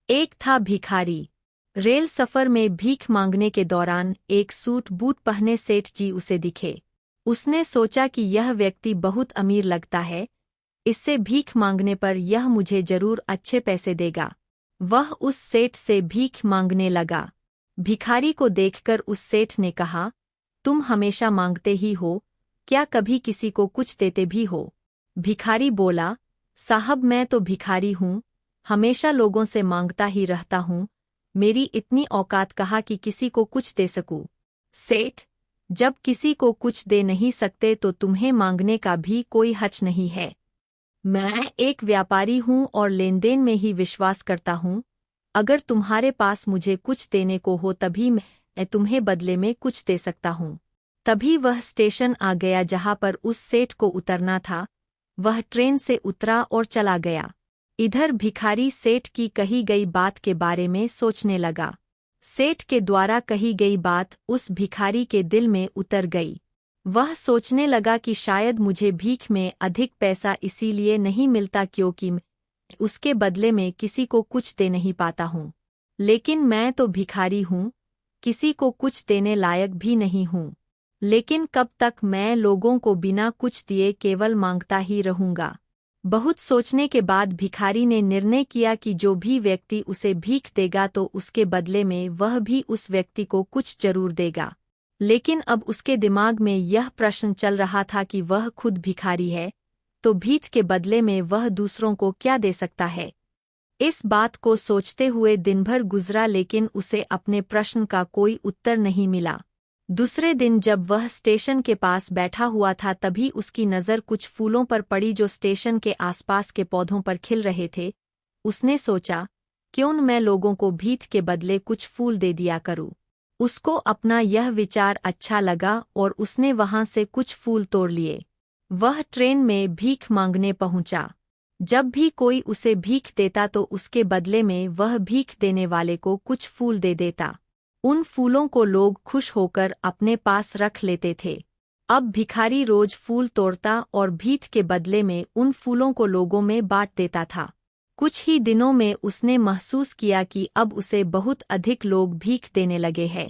एक था भिखारी। रेल सफर में भीख मांगने के दौरान एक सूट बूट पहने सेठ जी उसे दिखे। उसने सोचा कि यह व्यक्ति बहुत अमीर लगता है, इससे भीख मांगने पर यह मुझे जरूर अच्छे पैसे देगा। वह उस सेठ से भीख मांगने लगा। भिखारी को देखकर उस सेठ ने कहा, तुम हमेशा मांगते ही हो, क्या कभी किसी को कुछ देते भी हो? भिखारी बोला, साहब मैं तो भिखारी हूँ, हमेशा लोगों से मांगता ही रहता हूँ, मेरी इतनी औकात कहाँ कि किसी को कुछ दे सकूं। सेठ, जब किसी को कुछ दे नहीं सकते तो तुम्हें मांगने का भी कोई हक नहीं है। मैं एक व्यापारी हूँ और लेनदेन में ही विश्वास करता हूँ। अगर तुम्हारे पास मुझे कुछ देने को हो तभी मैं तुम्हें बदले में कुछ दे सकता हूँ। तभी वह स्टेशन आ गया जहाँ पर उस सेठ को उतरना था। वह ट्रेन से उतरा और चला गया। इधर भिखारी सेठ की कही गई बात के बारे में सोचने लगा। सेठ के द्वारा कही गई बात उस भिखारी के दिल में उतर गई। वह सोचने लगा कि शायद मुझे भीख में अधिक पैसा इसीलिए नहीं मिलता क्योंकि मैं उसके बदले में किसी को कुछ दे नहीं पाता हूँ। लेकिन मैं तो भिखारी हूँ, किसी को कुछ देने लायक भी नहीं हूँ। लेकिन कब तक मैं लोगों को बिना कुछ दिए केवल मांगता ही रहूँगा? बहुत सोचने के बाद भिखारी ने निर्णय किया कि जो भी व्यक्ति उसे भीख देगा तो उसके बदले में वह भी उस व्यक्ति को कुछ जरूर देगा। लेकिन अब उसके दिमाग में यह प्रश्न चल रहा था कि वह खुद भिखारी है, तो भीख के बदले में वह दूसरों को क्या दे सकता है? इस बात को सोचते हुए दिन भर गुजरा लेकिन उसे अपने प्रश्न का कोई उत्तर नहीं मिला। दूसरे दिन जब वह स्टेशन के पास बैठा हुआ था तभी उसकी नज़र कुछ फूलों पर पड़ी जो स्टेशन के आसपास के पौधों पर खिल रहे थे। उसने सोचा, क्यों न मैं लोगों को भीख के बदले कुछ फूल दे दिया करूं। उसको अपना यह विचार अच्छा लगा और उसने वहां से कुछ फूल तोड़ लिए। वह ट्रेन में भीख मांगने पहुंचा। जब भी कोई उसे भीख देता तो उसके बदले में वह भीख देने वाले को कुछ फूल दे देता। उन फूलों को लोग खुश होकर अपने पास रख लेते थे। अब भिखारी रोज फूल तोड़ता और भीख के बदले में उन फूलों को लोगों में बांट देता था। कुछ ही दिनों में उसने महसूस किया कि अब उसे बहुत अधिक लोग भीख देने लगे हैं।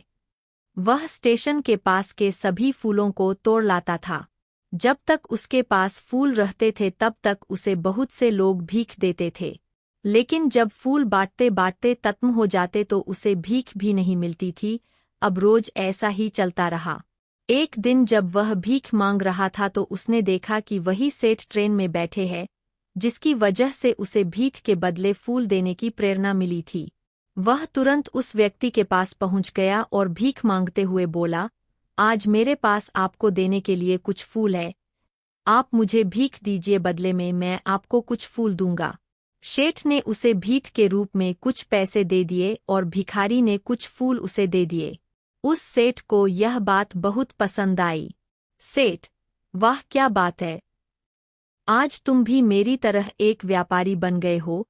वह स्टेशन के पास के सभी फूलों को तोड़ लाता था। जब तक उसके पास फूल रहते थे तब तक उसे बहुत से लोग भीख देते थे। लेकिन जब फूल बांटते बांटते खत्म हो जाते तो उसे भीख भी नहीं मिलती थी। अब रोज ऐसा ही चलता रहा। एक दिन जब वह भीख मांग रहा था तो उसने देखा कि वही सेठ ट्रेन में बैठे हैं, जिसकी वजह से उसे भीख के बदले फूल देने की प्रेरणा मिली थी। वह तुरंत उस व्यक्ति के पास पहुंच गया और भीख मांगते हुए बोला, आज मेरे पास आपको देने के लिए कुछ फूल है, आप मुझे भीख दीजिए, बदले में मैं आपको कुछ फूल दूंगा। सेठ ने उसे भीख के रूप में कुछ पैसे दे दिए और भिखारी ने कुछ फूल उसे दे दिए। उस सेठ को यह बात बहुत पसंद आई। सेठ, वाह क्या बात है, आज तुम भी मेरी तरह एक व्यापारी बन गए हो।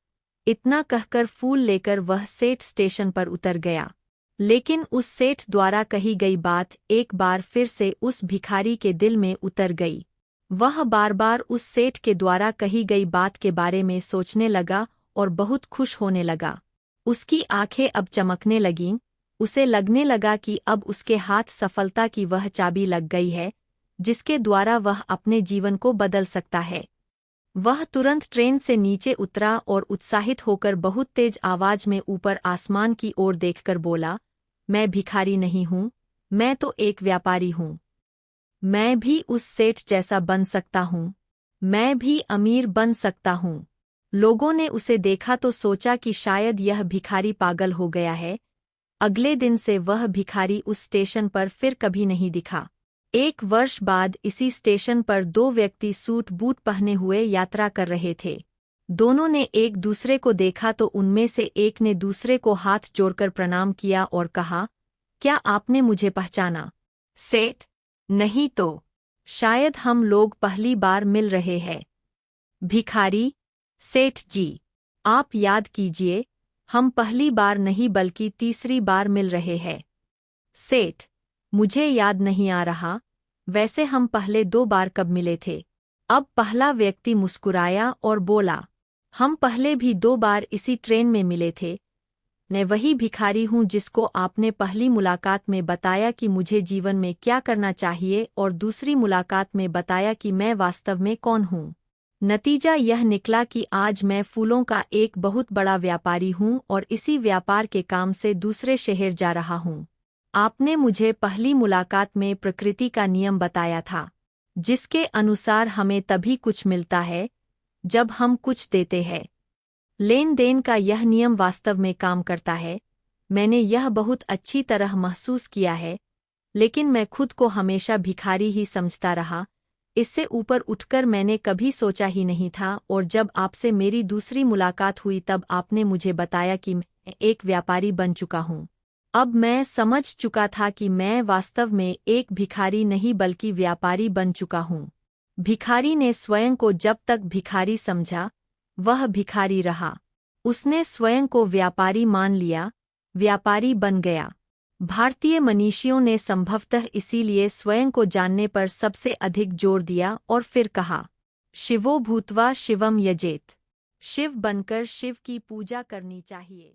इतना कहकर फूल लेकर वह सेठ स्टेशन पर उतर गया। लेकिन उस सेठ द्वारा कही गई बात एक बार फिर से उस भिखारी के दिल में उतर गई। वह बार बार उस सेठ के द्वारा कही गई बात के बारे में सोचने लगा और बहुत खुश होने लगा। उसकी आंखें अब चमकने लगीं। उसे लगने लगा कि अब उसके हाथ सफलता की वह चाबी लग गई है, जिसके द्वारा वह अपने जीवन को बदल सकता है। वह तुरंत ट्रेन से नीचे उतरा और उत्साहित होकर बहुत तेज आवाज में ऊपर आसमान की ओर देखकर बोला, मैं भिखारी नहीं हूँ, मैं तो एक व्यापारी हूँ। मैं भी उस सेठ जैसा बन सकता हूँ, मैं भी अमीर बन सकता हूँ। लोगों ने उसे देखा तो सोचा कि शायद यह भिखारी पागल हो गया है। अगले दिन से वह भिखारी उस स्टेशन पर फिर कभी नहीं दिखा। एक वर्ष बाद इसी स्टेशन पर दो व्यक्ति सूट बूट पहने हुए यात्रा कर रहे थे। दोनों ने एक दूसरे को देखा तो उनमें से एक ने दूसरे को हाथ जोड़कर प्रणाम किया और कहा, क्या आपने मुझे पहचाना? सेठ, नहीं तो शायद हम लोग पहली बार मिल रहे हैं। भिखारी, सेठ जी, आप याद कीजिए, हम पहली बार नहीं बल्कि तीसरी बार मिल रहे हैं। सेठ, मुझे याद नहीं आ रहा, वैसे हम पहले 2 बार कब मिले थे? अब पहला व्यक्ति मुस्कुराया और बोला, हम पहले भी 2 बार इसी ट्रेन में मिले थे, मैं वही भिखारी हूँ जिसको आपने पहली मुलाकात में बताया कि मुझे जीवन में क्या करना चाहिए और दूसरी मुलाकात में बताया कि मैं वास्तव में कौन हूँ। नतीजा यह निकला कि आज मैं फूलों का एक बहुत बड़ा व्यापारी हूँ और इसी व्यापार के काम से दूसरे शहर जा रहा हूँ। आपने मुझे पहली मुलाकात में प्रकृति का नियम बताया था, जिसके अनुसार हमें तभी कुछ मिलता है जब हम कुछ देते हैं। लेन देन का यह नियम वास्तव में काम करता है। मैंने यह बहुत अच्छी तरह महसूस किया है, लेकिन मैं खुद को हमेशा भिखारी ही समझता रहा। इससे ऊपर उठकर मैंने कभी सोचा ही नहीं था, और जब आपसे मेरी दूसरी मुलाकात हुई तब आपने मुझे बताया कि मैं एक व्यापारी बन चुका हूँ। अब मैं समझ चुका था कि मैं वास्तव में एक भिखारी नहीं बल्कि व्यापारी बन चुका हूँ। भिखारी ने स्वयं को जब तक भिखारी समझा, वह भिखारी रहा। उसने स्वयं को व्यापारी मान लिया, व्यापारी बन गया। भारतीय मनीषियों ने संभवतः इसीलिए स्वयं को जानने पर सबसे अधिक जोर दिया और फिर कहा, शिवो भूत्वा शिवम यजेत। शिव बनकर शिव की पूजा करनी चाहिए।